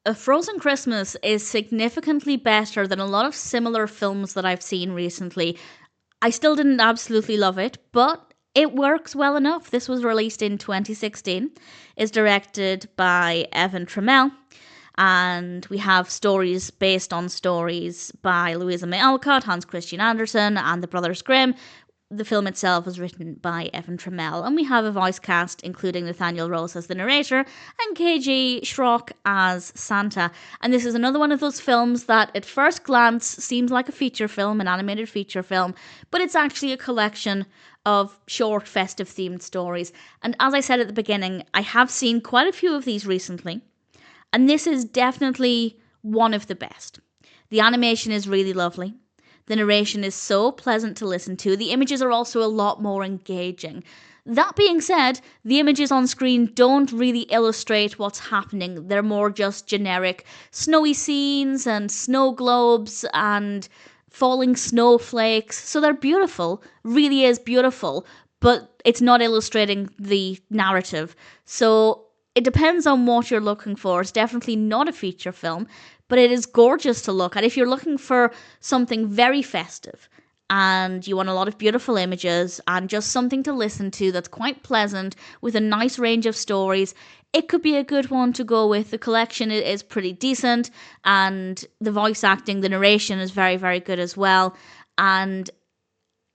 A Frozen Christmas is significantly better than a lot of similar films that I've seen recently. I still didn't absolutely love it, but it works well enough. This was released in 2016. It's directed by Evan Tramel, and we have stories based on stories by Louisa Alcott, Hans Christian Andersen, and the brothers Grimm. The film itself was written by Evan Tramel, and we have a voice cast including Nathaniel as the narrator and KG Schrock as Santa. And this is another one of those films that at first glance seems like a feature film, an animated feature film, but it's actually a collection of short festive themed stories. And as I said at the beginning, I have seen quite a few of these recently, and this is definitely one of the best. The animation is really lovely. The narration is so pleasant to listen to. The images are also a lot more engaging. That being said, the images on screen don't really illustrate what's happening. They're more just generic snowy scenes and snow globes and falling snowflakes. So they're beautiful, really is beautiful, but it's not illustrating the narrative. So it depends on what you're looking for. It's definitely not a feature film, but it is gorgeous to look at. If you're looking for something very festive and you want a lot of beautiful images and just something to listen to that's quite pleasant with a nice range of stories, it could be a good one to go with. The collection is pretty decent, and the voice acting, the narration is very, very good as well. And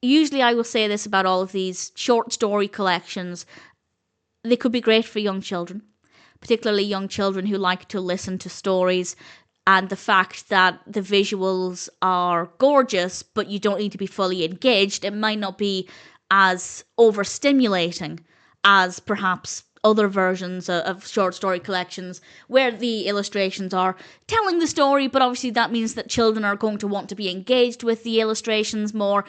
usually I will say this about all of these short story collections: they could be great for young children, particularly young children who like to listen to stories. And the fact that the visuals are gorgeous, but you don't need to be fully engaged, it might not be as overstimulating as perhaps other versions of short story collections where the illustrations are telling the story, but obviously that means that children are going to want to be engaged with the illustrations more.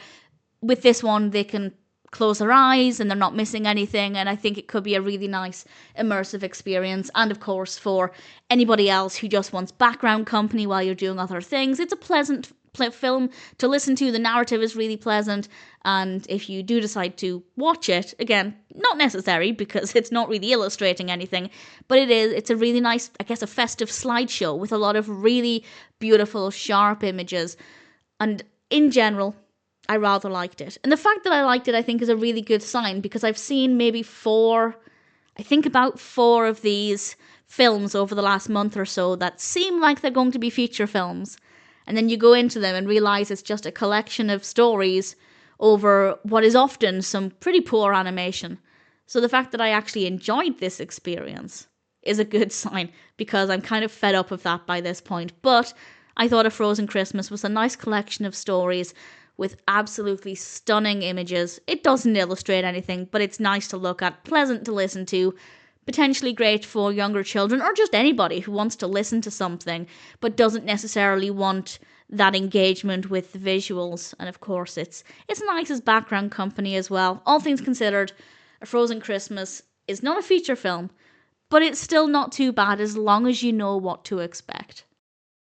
With this one, they can close their eyes and they're not missing anything, and I think it could be a really nice immersive experience. And of course, for anybody else who just wants background company while you're doing other things, it's a pleasant film to listen to. The narrative is really pleasant, and if you do decide to watch it, again, not necessary because it's not really illustrating anything, but it's a really nice, I guess, a festive slideshow with a lot of really beautiful, sharp images. And in general, I rather liked it. And the fact that I liked it, I think, is a really good sign, because I've seen maybe about four of these films over the last month or so that seem like they're going to be feature films. And then you go into them and realize it's just a collection of stories over what is often some pretty poor animation. So the fact that I actually enjoyed this experience is a good sign, because I'm kind of fed up of that by this point. But I thought A Frozen Christmas was a nice collection of stories with absolutely stunning images. It doesn't illustrate anything, but it's nice to look at, pleasant to listen to, potentially great for younger children or just anybody who wants to listen to something but doesn't necessarily want that engagement with the visuals. And of course, it's nice as background company as well. All things considered, A Frozen Christmas is not a feature film, but it's still not too bad as long as you know what to expect.